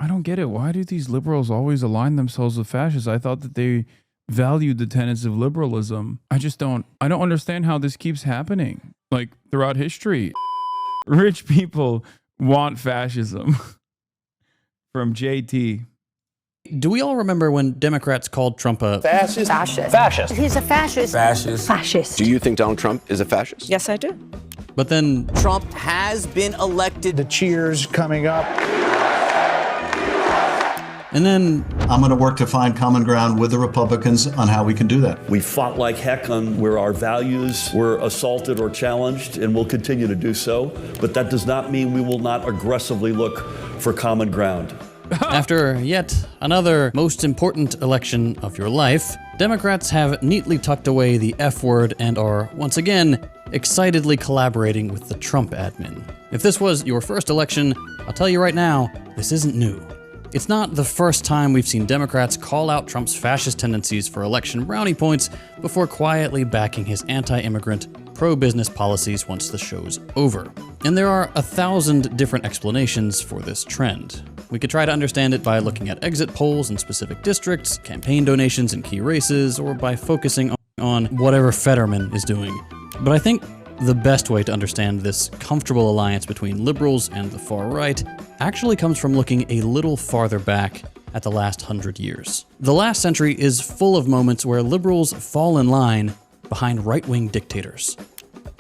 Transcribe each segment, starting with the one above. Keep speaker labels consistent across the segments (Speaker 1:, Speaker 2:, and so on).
Speaker 1: I don't get it. Why do these liberals always align themselves with fascists? I thought that they valued the tenets of liberalism. I don't understand how this keeps happening. Like throughout history, rich people want fascism. From JT.
Speaker 2: Do we all remember when Democrats called Trump a
Speaker 3: fascist?
Speaker 4: Fascist.
Speaker 3: He's a fascist.
Speaker 4: Fascist.
Speaker 3: Fascist.
Speaker 4: Do you think Donald Trump is a fascist?
Speaker 3: Yes, I do.
Speaker 2: But then
Speaker 5: Trump has been elected.
Speaker 6: The cheers coming up.
Speaker 2: And then
Speaker 7: I'm going to work to find common ground with the Republicans on how we can do that.
Speaker 8: We fought like heck on where our values were assaulted or challenged, and we'll continue to do so. But that does not mean we will not aggressively look for common ground.
Speaker 2: After yet another most important election of your life, Democrats have neatly tucked away the F word and are, once again, excitedly collaborating with the Trump admin. If this was your first election, I'll tell you right now, this isn't new. It's not the first time we've seen Democrats call out Trump's fascist tendencies for election brownie points before quietly backing his anti-immigrant, pro-business policies once the show's over. And there are 1,000 different explanations for this trend. We could try to understand it by looking at exit polls in specific districts, campaign donations in key races, or by focusing on whatever Fetterman is doing. But I think the best way to understand this comfortable alliance between liberals and the far right actually comes from looking a little farther back at the last 100 years. The last century is full of moments where liberals fall in line behind right-wing dictators.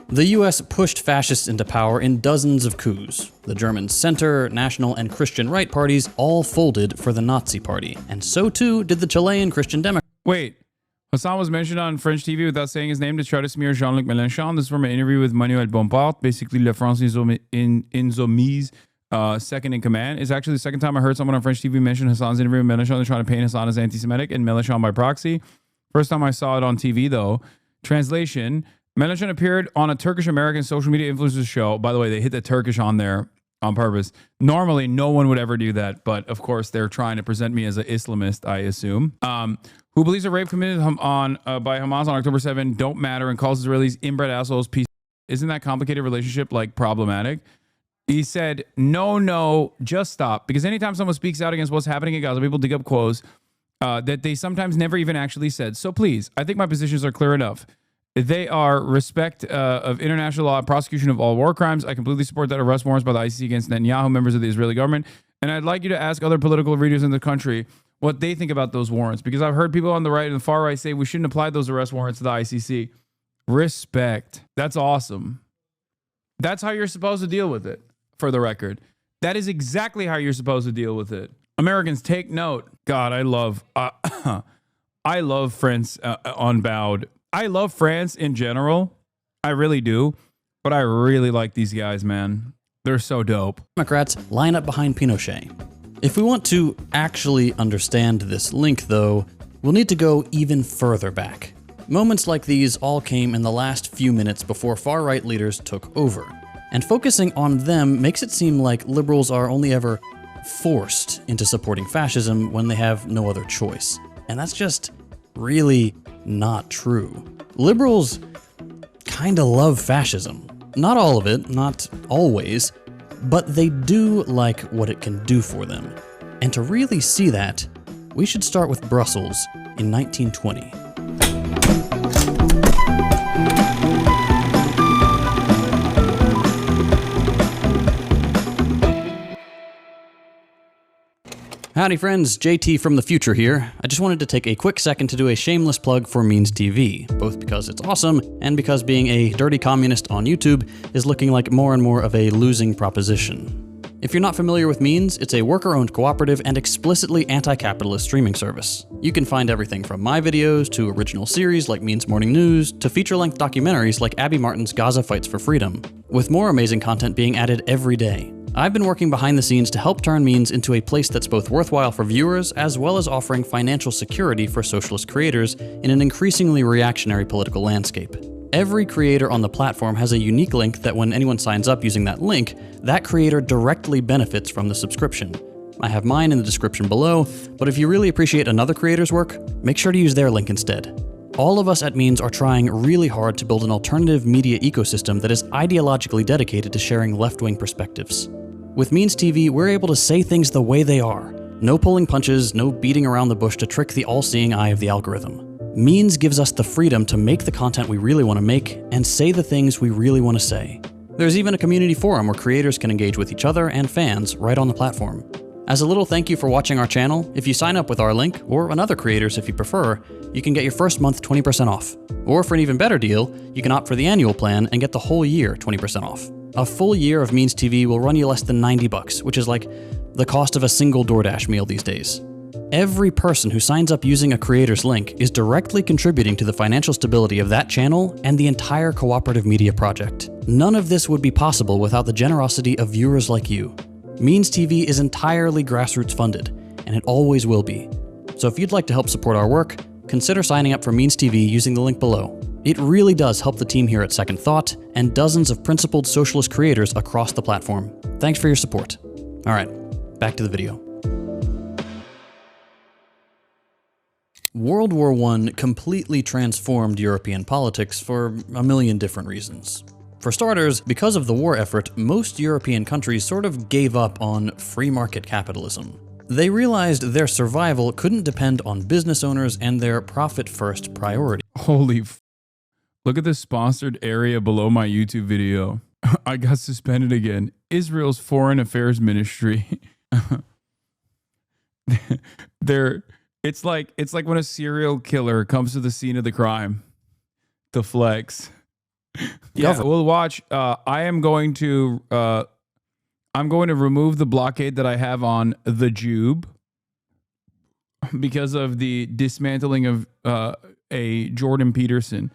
Speaker 2: The US pushed fascists into power in dozens of coups. The German center, national, and Christian right parties all folded for the Nazi party, and so too did the Chilean Christian Democrats.
Speaker 1: Wait, Hasan was mentioned on French TV without saying his name to try to smear Jean-Luc Mélenchon. This is from an interview with Manuel Bompard, basically Le France Insoumise, second in command. It's actually the second time I heard someone on French TV mention Hasan's interview with Mélenchon. They're trying to paint Hasan as anti-Semitic and Mélenchon by proxy. First time I saw it on TV, though. Translation, Mélenchon appeared on a Turkish-American social media influencer show. By the way, they hit the Turkish on there on purpose. Normally, no one would ever do that, but of course, they're trying to present me as an Islamist, I assume. Who believes a rape committed by Hamas on October 7 don't matter and calls Israelis inbred assholes. Isn't that complicated relationship like problematic? He said, no, just stop. Because anytime someone speaks out against what's happening in Gaza, people dig up quotes that they sometimes never even actually said. So please, I think my positions are clear enough. They are respect of international law, prosecution of all war crimes. I completely support that arrest warrants by the ICC against Netanyahu, members of the Israeli government. And I'd like you to ask other political leaders in the country what they think about those warrants. Because I've heard people on the right and the far right say we shouldn't apply those arrest warrants to the ICC. Respect. That's awesome. That's how you're supposed to deal with it, for the record. That is exactly how you're supposed to deal with it. Americans, take note. God, I love France Unbowed. I love France in general. I really do. But I really like these guys, man. They're so dope.
Speaker 2: Democrats line up behind Pinochet. If we want to actually understand this link, though, we'll need to go even further back. Moments like these all came in the last few minutes before far-right leaders took over. And focusing on them makes it seem like liberals are only ever forced into supporting fascism when they have no other choice. And that's just really not true. Liberals kinda love fascism. Not all of it, not always, but they do like what it can do for them. And to really see that, we should start with Brussels in 1920. Howdy friends, JT from the future here. I just wanted to take a quick second to do a shameless plug for Means TV, both because it's awesome and because being a dirty communist on YouTube is looking like more and more of a losing proposition. If you're not familiar with Means, it's a worker-owned cooperative and explicitly anti-capitalist streaming service. You can find everything from my videos to original series like Means Morning News to feature-length documentaries like Abby Martin's Gaza Fights for Freedom, with more amazing content being added every day. I've been working behind the scenes to help turn Means into a place that's both worthwhile for viewers as well as offering financial security for socialist creators in an increasingly reactionary political landscape. Every creator on the platform has a unique link that when anyone signs up using that link, that creator directly benefits from the subscription. I have mine in the description below, but if you really appreciate another creator's work, make sure to use their link instead. All of us at Means are trying really hard to build an alternative media ecosystem that is ideologically dedicated to sharing left-wing perspectives. With Means TV, we're able to say things the way they are. No pulling punches, no beating around the bush to trick the all-seeing eye of the algorithm. Means gives us the freedom to make the content we really want to make and say the things we really want to say. There's even a community forum where creators can engage with each other and fans right on the platform. As a little thank you for watching our channel, if you sign up with our link, or another creators if you prefer, you can get your first month 20% off. Or for an even better deal, you can opt for the annual plan and get the whole year 20% off. A full year of Means TV will run you less than $90, which is like the cost of a single DoorDash meal these days. Every person who signs up using a creator's link is directly contributing to the financial stability of that channel and the entire cooperative media project. None of this would be possible without the generosity of viewers like you. Means TV is entirely grassroots funded, and it always will be. So if you'd like to help support our work, consider signing up for Means TV using the link below. It really does help the team here at Second Thought and dozens of principled socialist creators across the platform. Thanks for your support. All right, back to the video. World War I completely transformed European politics for a million different reasons. For starters, because of the war effort, most European countries sort of gave up on free market capitalism. They realized their survival couldn't depend on business owners and their profit-first priority.
Speaker 1: Holy f. Look at the sponsored area below my YouTube video. I got suspended again. Israel's Foreign Affairs Ministry. It's like when a serial killer comes to the scene of the crime to flex. Yeah, we'll watch. I'm going to remove the blockade that I have on the Jube because of the dismantling of a Jordan Peterson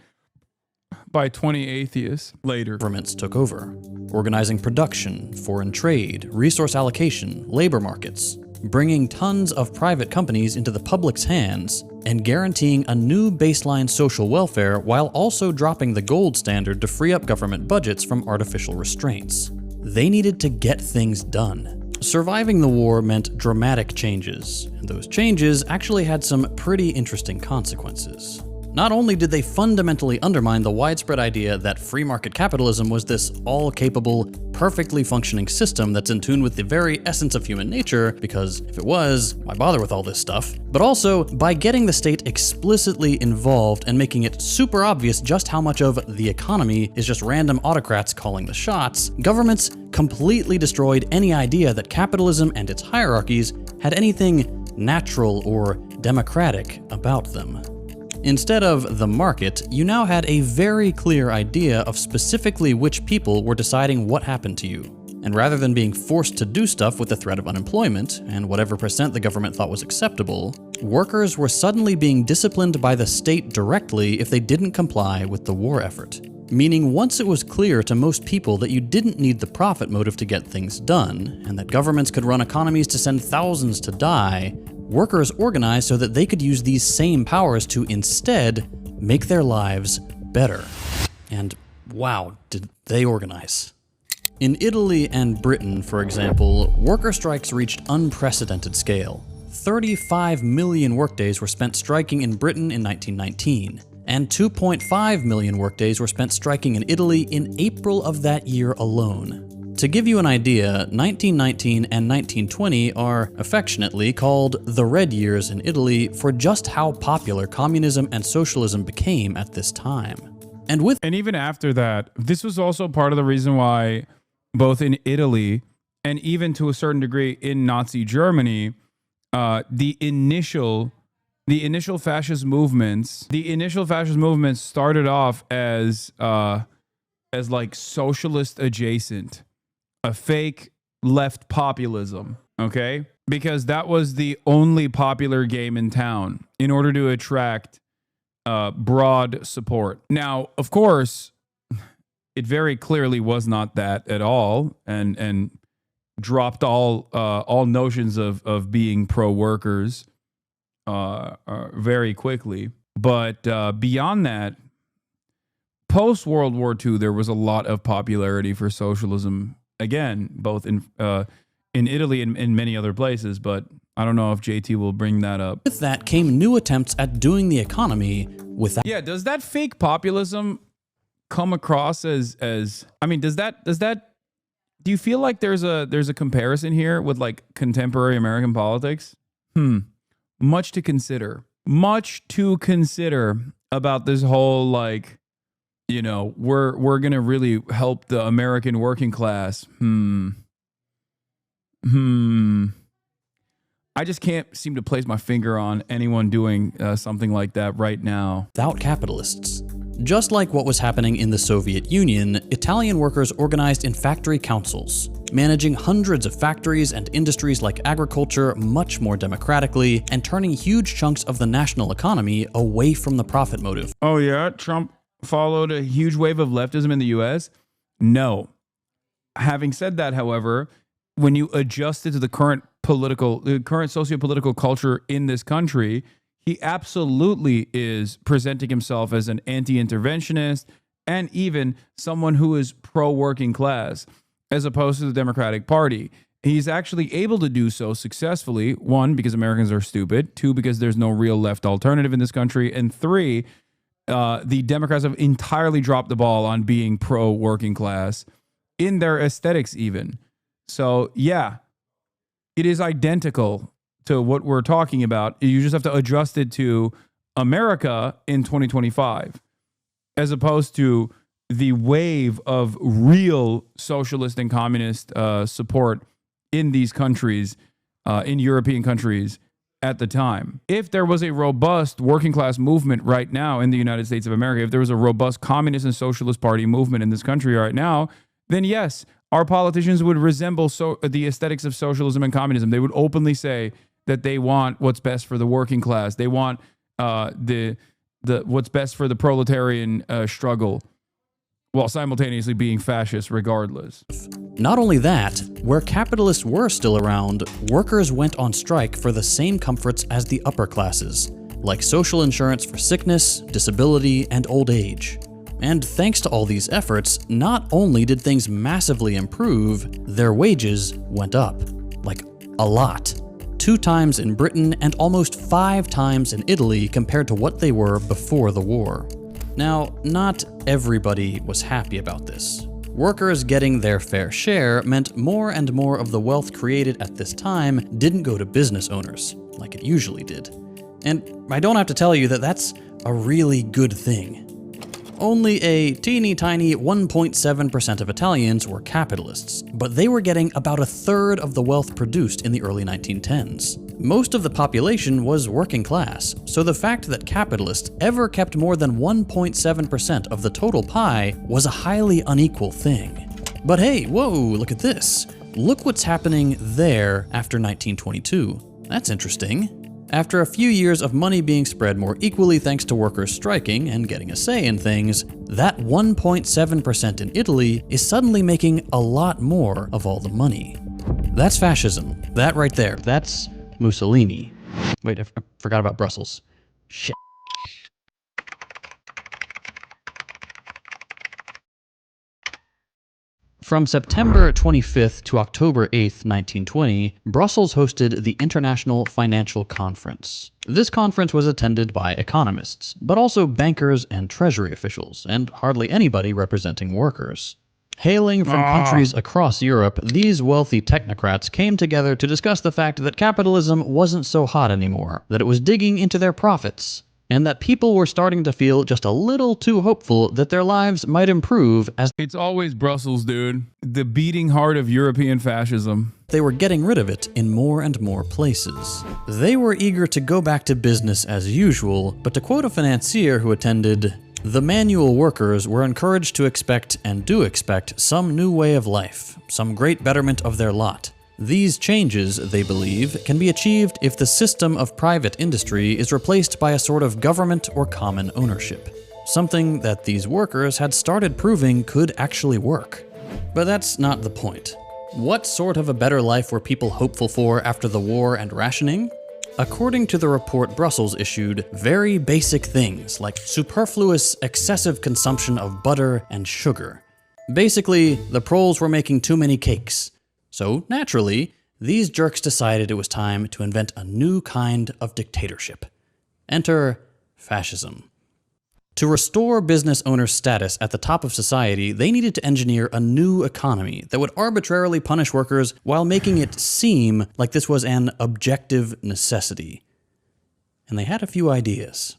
Speaker 1: by 20 atheists later.
Speaker 2: Governments took over, organizing production, foreign trade, resource allocation, labor markets, bringing tons of private companies into the public's hands, and guaranteeing a new baseline social welfare while also dropping the gold standard to free up government budgets from artificial restraints. They needed to get things done. Surviving the war meant dramatic changes, and those changes actually had some pretty interesting consequences. Not only did they fundamentally undermine the widespread idea that free market capitalism was this all-capable, perfectly functioning system that's in tune with the very essence of human nature, because if it was, why bother with all this stuff? But also, by getting the state explicitly involved and making it super obvious just how much of the economy is just random autocrats calling the shots, governments completely destroyed any idea that capitalism and its hierarchies had anything natural or democratic about them. Instead of the market, you now had a very clear idea of specifically which people were deciding what happened to you. And rather than being forced to do stuff with the threat of unemployment, and whatever percent the government thought was acceptable, workers were suddenly being disciplined by the state directly if they didn't comply with the war effort. Meaning once it was clear to most people that you didn't need the profit motive to get things done, and that governments could run economies to send thousands to die, workers organized so that they could use these same powers to instead make their lives better. And wow, did they organize. In Italy and Britain, for example, worker strikes reached unprecedented scale. 35 million workdays were spent striking in Britain in 1919, and 2.5 million workdays were spent striking in Italy in April of that year alone. To give you an idea, 1919 and 1920 are affectionately called the Red Years in Italy for just how popular communism and socialism became at this time. And
Speaker 1: even after that, this was also part of the reason why both in Italy and even to a certain degree in Nazi Germany, the initial fascist movements started off as like socialist adjacent. A fake left populism, okay? Because that was the only popular game in town in order to attract broad support. Now, of course, it very clearly was not that at all, and dropped all notions of being pro-workers very quickly. But beyond that, post-World War II, there was a lot of popularity for socialism. Again, both in Italy and in many other places, but I don't know if JT will bring that up.
Speaker 2: With that came new attempts at doing the economy without...
Speaker 1: Yeah, does that fake populism come across as I mean, does that Do you feel like there's a comparison here with like contemporary American politics? Much to consider. Much to consider about this whole like, you know, we're gonna really help the American working class. I just can't seem to place my finger on anyone doing something like that right now.
Speaker 2: Without capitalists. Just like what was happening in the Soviet Union, Italian workers organized in factory councils, managing hundreds of factories and industries like agriculture much more democratically, and turning huge chunks of the national economy away from the profit motive.
Speaker 1: Oh yeah, Trump followed a huge wave of leftism in the US? No. Having said that, however, when you adjust it to the current socio-political culture in this country, he absolutely is presenting himself as an anti-interventionist and even someone who is pro-working class, as opposed to the Democratic Party. He's actually able to do so successfully, one, because Americans are stupid, two, because there's no real left alternative in this country, and three, the Democrats have entirely dropped the ball on being pro-working class in their aesthetics even. So, yeah, it is identical to what we're talking about. You just have to adjust it to America in 2025, as opposed to the wave of real socialist and communist support in these countries, in European countries at the time. If there was a robust working class movement right now in the United States of America, if there was a robust communist and socialist party movement in this country right now, then yes, our politicians would resemble the aesthetics of socialism and communism. They would openly say that they want what's best for the working class. They want the what's best for the proletarian struggle, while simultaneously being fascist regardless.
Speaker 2: Not only that, where capitalists were still around, workers went on strike for the same comforts as the upper classes, like social insurance for sickness, disability, and old age. And thanks to all these efforts, not only did things massively improve, their wages went up. Like, a lot. 2 times in Britain and almost 5 times in Italy compared to what they were before the war. Now, not everybody was happy about this. Workers getting their fair share meant more and more of the wealth created at this time didn't go to business owners, like it usually did. And I don't have to tell you that that's a really good thing. Only a teeny tiny 1.7% of Italians were capitalists, but they were getting about 1/3 of the wealth produced in the early 1910s. Most of the population was working class, so the fact that capitalists ever kept more than 1.7% of the total pie was a highly unequal thing. But hey, whoa, look at this. Look what's happening there after 1922. That's interesting. After a few years of money being spread more equally thanks to workers striking and getting a say in things, that 1.7% in Italy is suddenly making a lot more of all the money. That's fascism. That right there. That's Mussolini. Wait, I forgot about Brussels. Shit. From September 25th to October 8th, 1920, Brussels hosted the International Financial Conference. This conference was attended by economists, but also bankers and treasury officials, and hardly anybody representing workers. Hailing from countries across Europe, these wealthy technocrats came together to discuss the fact that capitalism wasn't so hot anymore, that it was digging into their profits, and that people were starting to feel just a little too hopeful that their lives might improve as
Speaker 1: It's always Brussels, dude. The beating heart of European fascism.
Speaker 2: they were getting rid of it in more and more places. They were eager to go back to business as usual, but to quote a financier who attended, "The manual workers were encouraged to expect and do expect some new way of life, some great betterment of their lot. These changes, they believe, can be achieved if the system of private industry is replaced by a sort of government or common ownership, something that these workers had started proving could actually work." But that's not the point. What sort of a better life were people hopeful for after the war and rationing? According to the report Brussels issued, very basic things like superfluous, excessive consumption of butter and sugar. Basically, the proles were making too many cakes. So, naturally, these jerks decided it was time to invent a new kind of dictatorship. Enter fascism. To restore business owner status at the top of society, they needed to engineer a new economy that would arbitrarily punish workers while making it seem like this was an objective necessity. And they had a few ideas.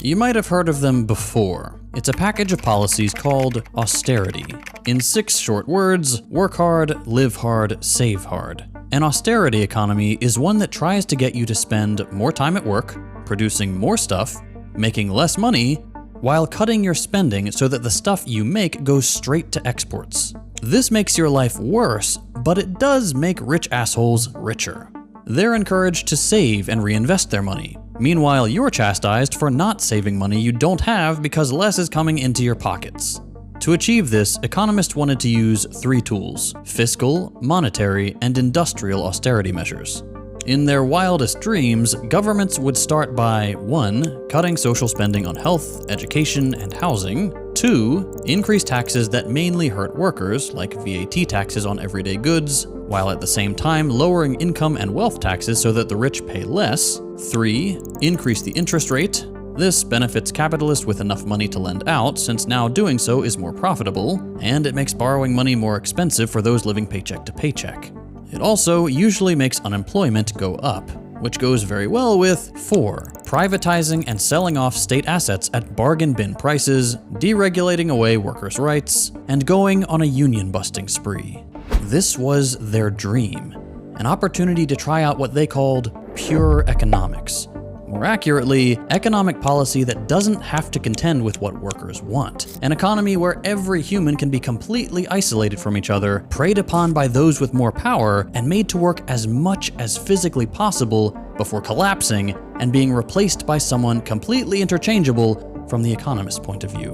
Speaker 2: You might have heard of them before. It's a package of policies called austerity. In 6 short words, work hard, live hard, save hard. An austerity economy is one that tries to get you to spend more time at work, producing more stuff, making less money, while cutting your spending so that the stuff you make goes straight to exports. This makes your life worse, but it does make rich assholes richer. They're encouraged to save and reinvest their money. Meanwhile, you're chastised for not saving money you don't have because less is coming into your pockets. To achieve this, economists wanted to use 3 tools: fiscal, monetary, and industrial austerity measures. In their wildest dreams, governments would start by 1. Cutting social spending on health, education, and housing. 2. Increase taxes that mainly hurt workers, like VAT taxes on everyday goods, while at the same time lowering income and wealth taxes so that the rich pay less. 3. Increase the interest rate. This benefits capitalists with enough money to lend out, since now doing so is more profitable, and it makes borrowing money more expensive for those living paycheck to paycheck. It also usually makes unemployment go up, which goes very well with 4. Privatizing and selling off state assets at bargain bin prices, deregulating away workers' rights, and going on a union-busting spree. This was their dream, an opportunity to try out what they called pure economics. More accurately, economic policy that doesn't have to contend with what workers want. An economy where every human can be completely isolated from each other, preyed upon by those with more power, and made to work as much as physically possible before collapsing and being replaced by someone completely interchangeable from the economist's point of view.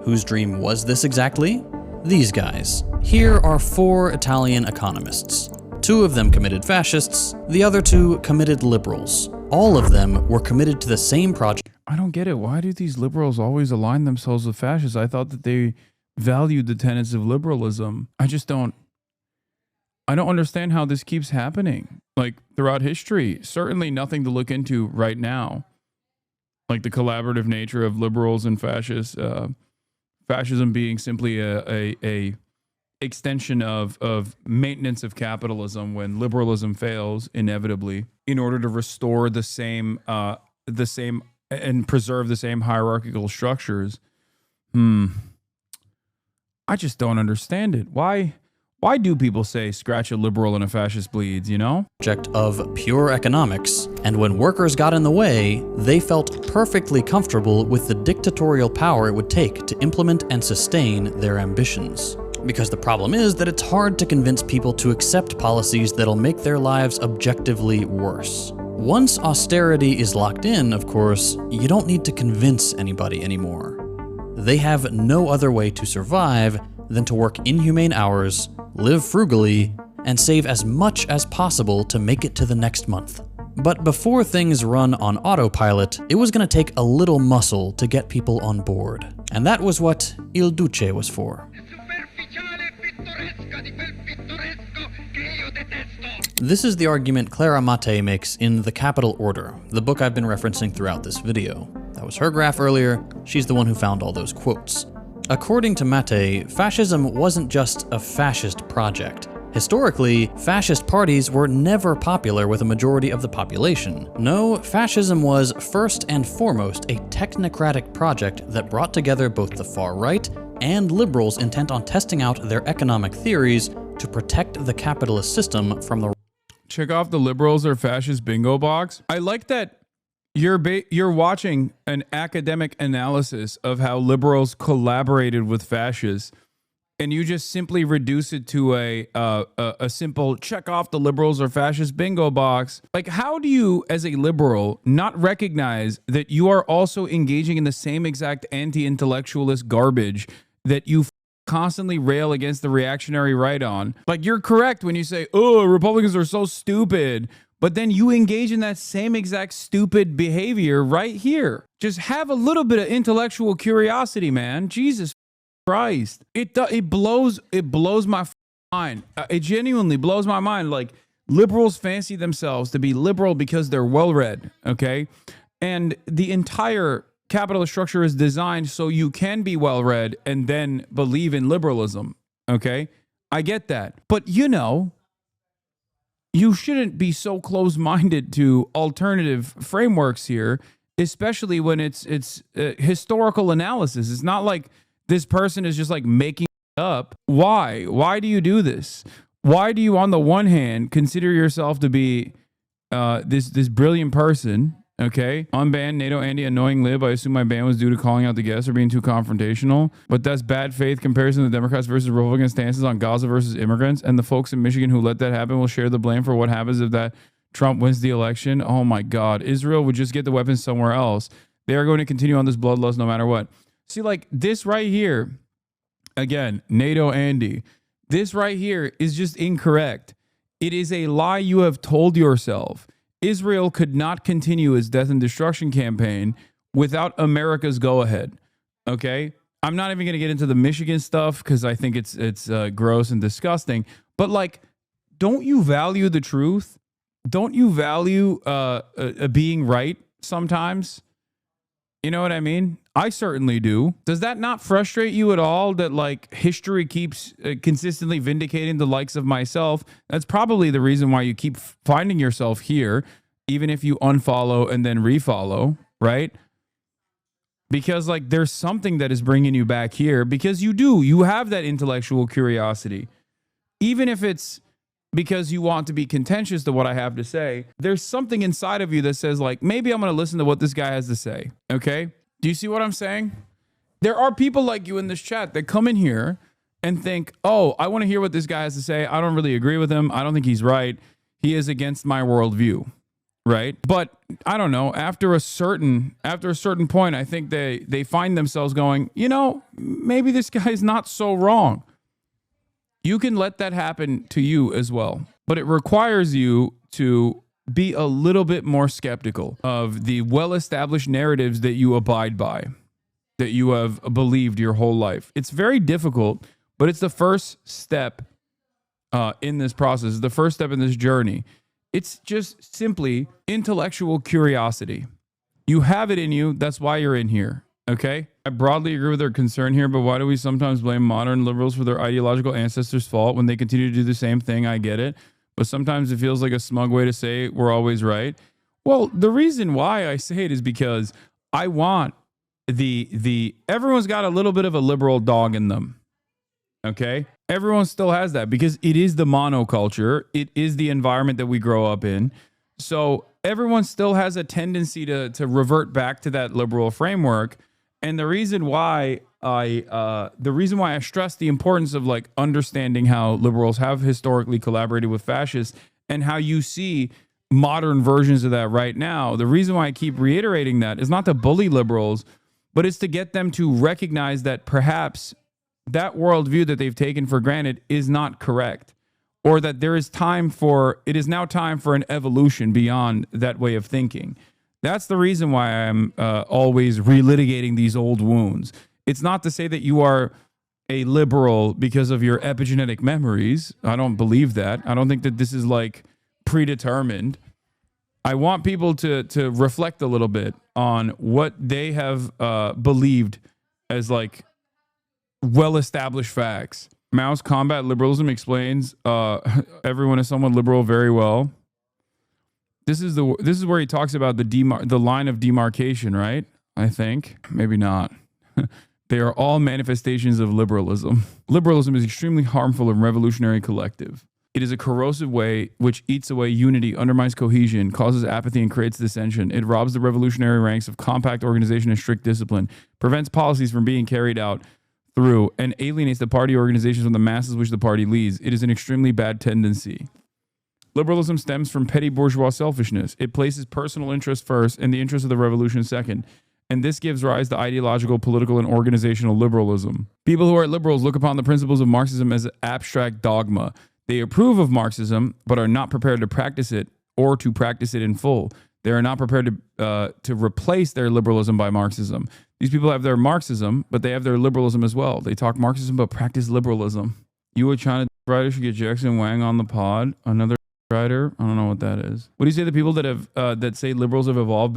Speaker 2: Whose dream was this exactly? These guys. Here are 4 Italian economists. 2 of them committed fascists, the other 2 committed liberals. All of them were committed to the same project.
Speaker 1: I don't get it. Why do these liberals always align themselves with fascists? I thought that they valued the tenets of liberalism. I don't understand how this keeps happening. Like throughout history, certainly nothing to look into right now. Like the collaborative nature of liberals and fascists, fascism being simply a extension of maintenance of capitalism when liberalism fails inevitably in order to restore the same and preserve the same hierarchical structures. I just don't understand it. Why do people say scratch a liberal and a fascist bleeds, you know?
Speaker 2: Project of pure economics, and when workers got in the way, they felt perfectly comfortable with the dictatorial power it would take to implement and sustain their ambitions. Because the problem is that it's hard to convince people to accept policies that'll make their lives objectively worse. Once austerity is locked in, of course, you don't need to convince anybody anymore. They have no other way to survive than to work inhumane hours, live frugally, and save as much as possible to make it to the next month. But before things run on autopilot, it was going to take a little muscle to get people on board. And that was what Il Duce was for. This is the argument Clara Mattei makes in The Capital Order, the book I've been referencing throughout this video. That was her graph earlier. She's the one who found all those quotes. According to Mattei, fascism wasn't just a fascist project. Historically, fascist parties were never popular with a majority of the population. No, fascism was first and foremost a technocratic project that brought together both the far right and liberals intent on testing out their economic theories to protect the capitalist system from the...
Speaker 1: Check off the liberals or fascist bingo box. I like that you're watching an academic analysis of how liberals collaborated with fascists, and you just simply reduce it to a simple check off the liberals or fascist bingo box. Like, how do you, as a liberal, not recognize that you are also engaging in the same exact anti-intellectualist garbage that you constantly rail against the reactionary right on? Like, you're correct when you say, oh, Republicans are so stupid, but then you engage in that same exact stupid behavior right here. Just have a little bit of intellectual curiosity, man. Jesus Christ. It blows my mind. It genuinely blows my mind. Like, liberals fancy themselves to be liberal because they're well-read, okay? And the entire capitalist structure is designed so you can be well-read and then believe in liberalism. Okay? I get that. But, you know, you shouldn't be so close-minded to alternative frameworks here, especially when it's historical analysis. It's not like this person is just like making it up. Why? Why do you do this? Why do you, on the one hand, consider yourself to be this brilliant person? Okay, unban NATO Andy annoying lib. I assume my ban was due to calling out the guests or being too confrontational. But that's bad faith comparison to Democrats versus Republican stances on Gaza versus immigrants. And the folks in Michigan who let that happen will share the blame for what happens if that Trump wins the election. Oh my God, Israel would just get the weapons somewhere else. They are going to continue on this bloodlust no matter what. See, like this right here, again, NATO Andy. This right here is just incorrect. It is a lie you have told yourself. Israel could not continue its death and destruction campaign without America's go-ahead. Okay? I'm not even going to get into the Michigan stuff because I think it's gross and disgusting. But like, don't you value the truth? Don't you value being right sometimes? You know what I mean? I certainly do. Does that not frustrate you at all that like history keeps consistently vindicating the likes of myself? That's probably the reason why you keep finding yourself here, even if you unfollow and then refollow, right? Because like there's something that is bringing you back here because you have that intellectual curiosity. Even if it's because you want to be contentious to what I have to say, there's something inside of you that says like, maybe I'm going to listen to what this guy has to say. Okay. Do you see what I'm saying? There are people like you in this chat that come in here and think, oh, I want to hear what this guy has to say. I don't really agree with him. I don't think he's right. He is against my worldview. Right. But I don't know. After a certain point, I think they find themselves going, you know, maybe this guy's not so wrong. You can let that happen to you as well. But it requires you to be a little bit more skeptical of the well-established narratives that you abide by, that you have believed your whole life. It's very difficult, but it's the first step in this process, the first step in this journey. It's just simply intellectual curiosity. You have it in you. That's why you're in here. Okay? I broadly agree with their concern here, but why do we sometimes blame modern liberals for their ideological ancestors' fault when they continue to do the same thing? I get it. But sometimes it feels like a smug way to say we're always right. Well, the reason why I say it is because I want everyone's got a little bit of a liberal dog in them. Okay? Everyone still has that because it is the monoculture. It is the environment that we grow up in. So everyone still has a tendency to revert back to that liberal framework. And the reason why I stress the importance of like understanding how liberals have historically collaborated with fascists and how you see modern versions of that right now. The reason why I keep reiterating that is not to bully liberals, but it's to get them to recognize that perhaps that worldview that they've taken for granted is not correct, or that it is now time for an evolution beyond that way of thinking. That's the reason why I'm always relitigating these old wounds. It's not to say that you are a liberal because of your epigenetic memories. I don't believe that. I don't think that this is like predetermined. I want people to reflect a little bit on what they have believed as like well-established facts. Mao's combat liberalism explains everyone is somewhat liberal very well. This is where he talks about the line of demarcation, right? I think maybe not. They are all manifestations of liberalism. Liberalism is extremely harmful and revolutionary collective. It is a corrosive way which eats away unity, undermines cohesion, causes apathy, and creates dissension. It robs the revolutionary ranks of compact organization and strict discipline, prevents policies from being carried out through, and alienates the party organizations from the masses which the party leads. It is an extremely bad tendency. Liberalism stems from petty bourgeois selfishness. It places personal interest first and the interest of the revolution second. And this gives rise to ideological, political, and organizational liberalism. People who are liberals look upon the principles of Marxism as abstract dogma. They approve of Marxism, but are not prepared to practice it or to practice it in full. They are not prepared to replace their liberalism by Marxism. These people have their Marxism, but they have their liberalism as well. They talk Marxism, but practice liberalism. You, a China writer, should get Jackson Wang on the pod. Another writer? I don't know what that is. What do you say to people that have that say liberals have evolved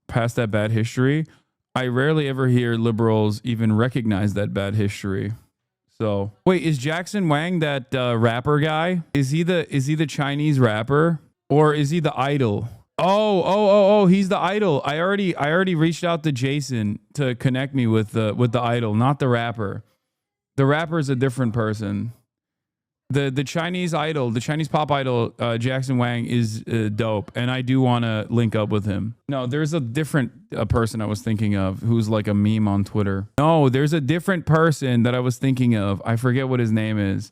Speaker 1: past that bad history? I rarely ever hear liberals even recognize that bad history. So wait, is Jackson Wang that rapper guy? Is he the Chinese rapper, or is he the idol? Oh, he's the idol. I already reached out to Jason to connect me with the idol, not the rapper. The rapper is a different person. The Chinese idol, the Chinese pop idol, Jackson Wang is dope, and I do want to link up with him. No, there's a different person I was thinking of who's like a meme on Twitter. No, there's a different person that I was thinking of. I forget what his name is.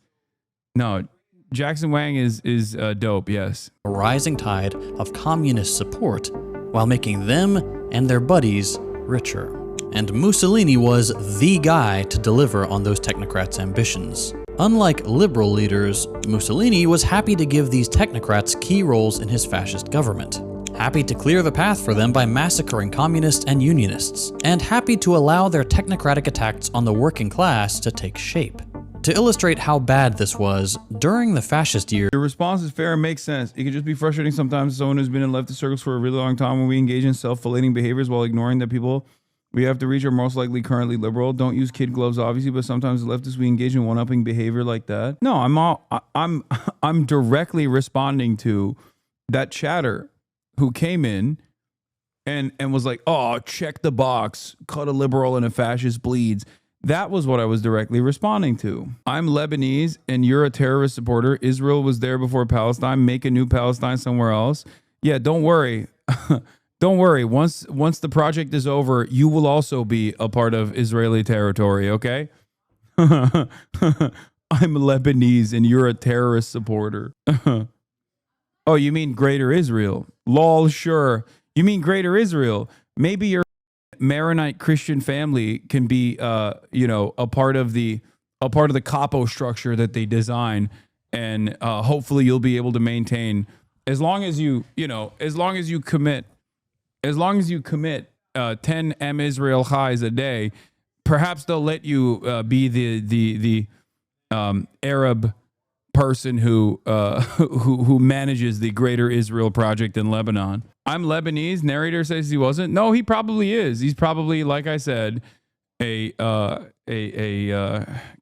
Speaker 1: No, Jackson Wang is dope, yes.
Speaker 2: A rising tide of communist support while making them and their buddies richer. And Mussolini was the guy to deliver on those technocrats' ambitions. Unlike liberal leaders, Mussolini was happy to give these technocrats key roles in his fascist government. Happy to clear the path for them by massacring communists and unionists, and happy to allow their technocratic attacks on the working class to take shape. To illustrate how bad this was, during the fascist years...
Speaker 1: Your response is fair and makes sense. It can just be frustrating sometimes as someone who's been in leftist circles for a really long time when we engage in self-flagellating behaviors while ignoring that people we have to reach are most likely currently liberal. Don't use kid gloves, obviously, but sometimes the leftists we engage in one-upping behavior like that. No, I'm directly responding to that chatter who came in and was like, oh, check the box, cut a liberal and a fascist bleeds. That was what I was directly responding to. I'm Lebanese and you're a terrorist supporter. Israel was there before Palestine. Make a new Palestine somewhere else. Yeah, don't worry. Don't worry. Once the project is over, you will also be a part of Israeli territory, okay? I'm Lebanese and you're a terrorist supporter. Oh, you mean Greater Israel? Lol, sure. You mean Greater Israel? Maybe your Maronite Christian family can be a part of the capo structure that they design, and hopefully you'll be able to maintain as long as you commit 10 M Israel highs a day. Perhaps they'll let you be the Arab person who manages the Greater Israel Project in Lebanon. I'm Lebanese. Narrator says he wasn't. No, he probably is. He's probably, like I said, a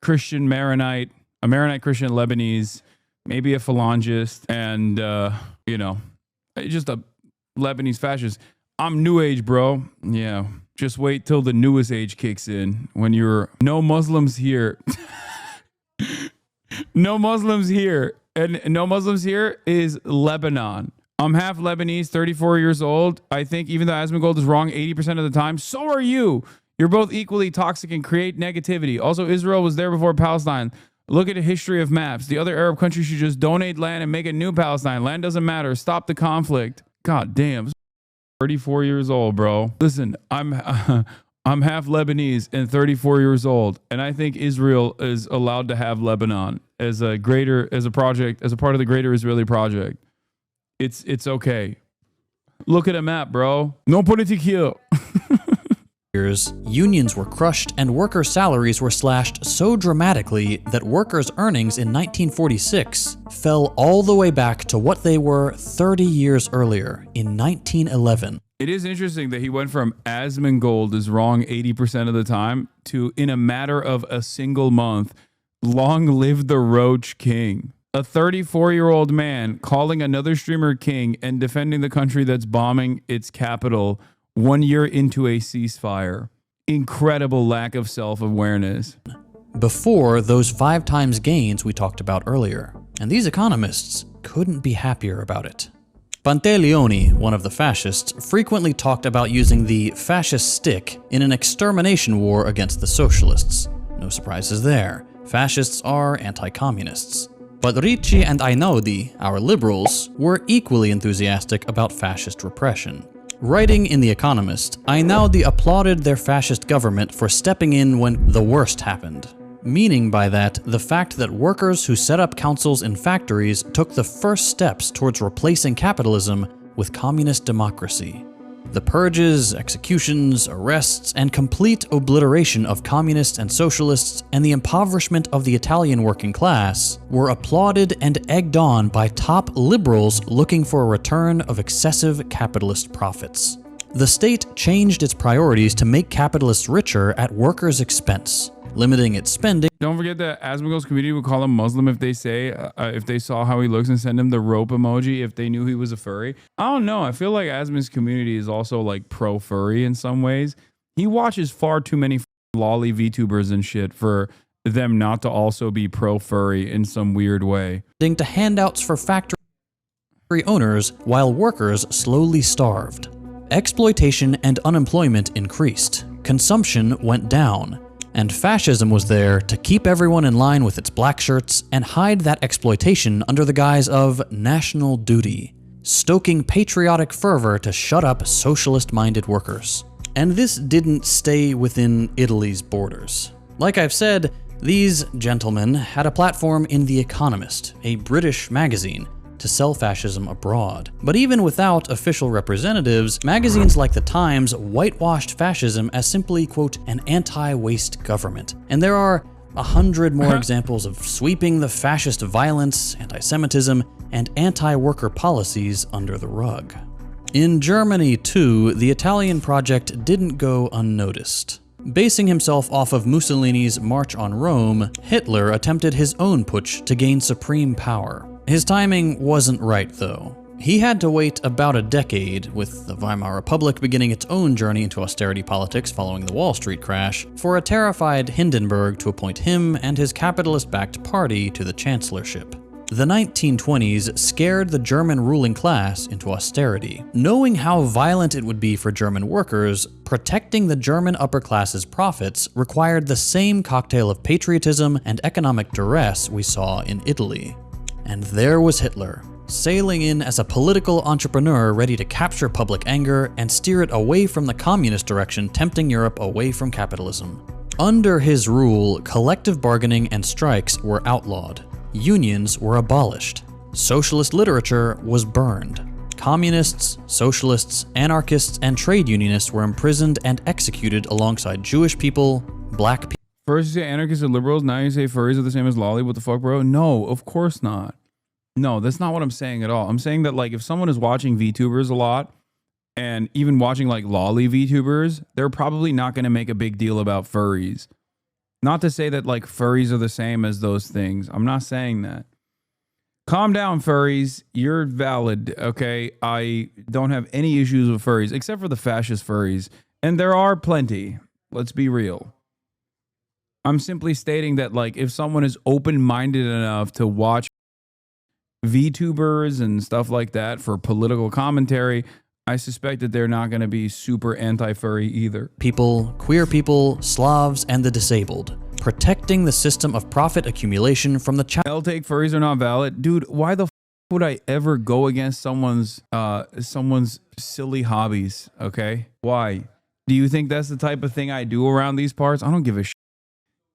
Speaker 1: Christian Maronite, a Maronite Christian Lebanese, maybe a phalangist, and just a Lebanese fascist. I'm New Age, bro. Yeah. Just wait till the newest age kicks in when you're no Muslims here. No Muslims here. And no Muslims here is Lebanon. I'm half Lebanese, 34 years old. I think even though Asmongold is wrong 80% of the time, so are you. You're both equally toxic and create negativity. Also, Israel was there before Palestine. Look at the history of maps. The other Arab countries should just donate land and make a new Palestine. Land doesn't matter. Stop the conflict. God damn. 34 years old, bro. Listen, I'm half Lebanese and 34 years old, and I think Israel is allowed to have Lebanon as a part of the greater Israeli project. It's okay. Look at a map, bro. No politique here.
Speaker 2: Unions were crushed and workers' salaries were slashed so dramatically that workers' earnings in 1946 fell all the way back to what they were 30 years earlier, in 1911.
Speaker 1: It is interesting that he went from Asmongold is wrong 80% of the time to, in a matter of a single month, long live the Roach King. A 34-year-old man calling another streamer king and defending the country that's bombing its capital 1 year into a ceasefire. Incredible lack of self-awareness.
Speaker 2: Before those 5 times gains we talked about earlier. And these economists couldn't be happier about it. Pantaleone, one of the fascists, frequently talked about using the fascist stick in an extermination war against the socialists. No surprises there. Fascists are anti-communists. But Ricci and Einaudi, our liberals, were equally enthusiastic about fascist repression. Writing in The Economist, Einaudi applauded their fascist government for stepping in when the worst happened. Meaning by that, the fact that workers who set up councils in factories took the first steps towards replacing capitalism with communist democracy. The purges, executions, arrests, and complete obliteration of communists and socialists and the impoverishment of the Italian working class were applauded and egged on by top liberals looking for a return of excessive capitalist profits. The state changed its priorities to make capitalists richer at workers' expense, limiting its spending.
Speaker 1: Don't forget that Asmongold's community would call him Muslim if they if they saw how he looks and send him the rope emoji if they knew he was a furry. I don't know. I feel like Asmon's community is also like pro furry in some ways. He watches far too many lolly VTubers and shit for them not to also be pro furry in some weird way.
Speaker 2: To handouts for factory owners while workers slowly starved. Exploitation and unemployment increased. Consumption went down. And fascism was there to keep everyone in line with its black shirts and hide that exploitation under the guise of national duty, stoking patriotic fervor to shut up socialist-minded workers. And this didn't stay within Italy's borders. Like I've said, these gentlemen had a platform in The Economist, a British magazine, to sell fascism abroad. But even without official representatives, magazines like The Times whitewashed fascism as simply, quote, an anti-waste government. And there are 100 more examples of sweeping the fascist violence, anti-Semitism, and anti-worker policies under the rug. In Germany, too, the Italian project didn't go unnoticed. Basing himself off of Mussolini's March on Rome, Hitler attempted his own putsch to gain supreme power. His timing wasn't right, though. He had to wait about a decade, with the Weimar Republic beginning its own journey into austerity politics following the Wall Street crash, for a terrified Hindenburg to appoint him and his capitalist-backed party to the chancellorship. The 1920s scared the German ruling class into austerity. Knowing how violent it would be for German workers, protecting the German upper class's profits required the same cocktail of patriotism and economic duress we saw in Italy. And there was Hitler, sailing in as a political entrepreneur ready to capture public anger and steer it away from the communist direction, tempting Europe away from capitalism. Under his rule, collective bargaining and strikes were outlawed. Unions were abolished. Socialist literature was burned. Communists, socialists, anarchists, and trade unionists were imprisoned and executed alongside Jewish people, black people.
Speaker 1: First you say anarchists and liberals, now you say furries are the same as lolly. What the fuck, bro? No, of course not. No, that's not what I'm saying at all. I'm saying that like if someone is watching VTubers a lot and even watching like lolly VTubers, they're probably not going to make a big deal about furries. Not to say that like furries are the same as those things. I'm not saying that. Calm down, furries. You're valid, okay? I don't have any issues with furries except for the fascist furries. And there are plenty. Let's be real. I'm simply stating that like if someone is open-minded enough to watch VTubers and stuff like that for political commentary, I suspect that they're not going to be super anti-furry either.
Speaker 2: People, queer people, Slavs, and the disabled, protecting the system of profit accumulation from the
Speaker 1: I'll take furries are not valid. Dude, why the f would I ever go against someone's silly hobbies, okay? Why? Do you think that's the type of thing I do around these parts? I don't give a shit.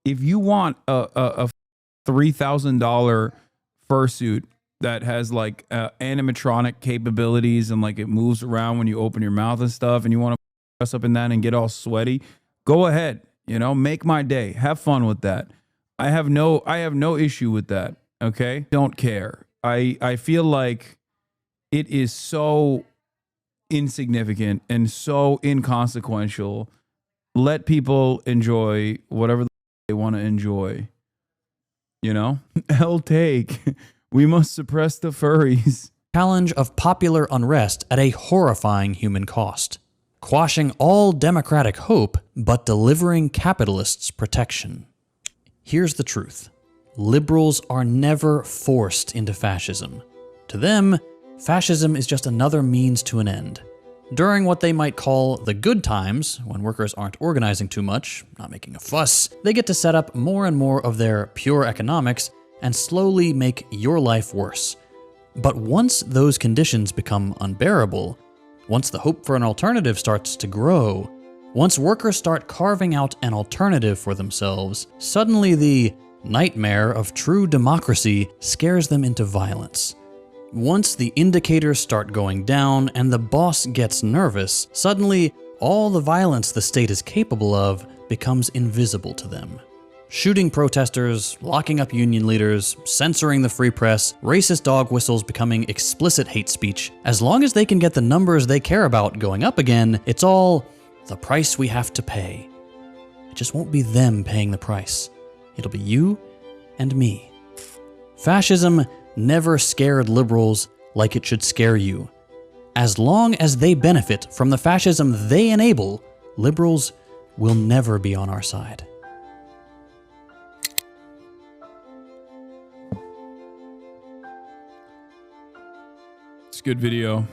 Speaker 1: If you want a $3,000 fursuit that has like animatronic capabilities and like it moves around when you open your mouth and stuff, and you want to dress up in that and get all sweaty, go ahead, you know, make my day, have fun with that. I have no issue with that. Okay, don't care. I feel like it is so insignificant and so inconsequential. Let people enjoy whatever they want to enjoy, you know. Hell take. We must suppress the furries.
Speaker 2: Challenge of popular unrest at a horrifying human cost, quashing all democratic hope but delivering capitalists protection. Here's the truth. Liberals are never forced into fascism. To them, fascism is just another means to an end. During what they might call the good times, when workers aren't organizing too much, not making a fuss, they get to set up more and more of their pure economics and slowly make your life worse. But once those conditions become unbearable, once the hope for an alternative starts to grow, once workers start carving out an alternative for themselves, suddenly the nightmare of true democracy scares them into violence. Once the indicators start going down and the boss gets nervous, suddenly all the violence the state is capable of becomes invisible to them. Shooting protesters, locking up union leaders, censoring the free press, racist dog whistles becoming explicit hate speech. As long as they can get the numbers they care about going up again, it's all the price we have to pay. It just won't be them paying the price. It'll be you and me. Fascism never scared liberals like it should scare you. As long as they benefit from the fascism they enable, liberals will never be on our side.
Speaker 1: It's a good video.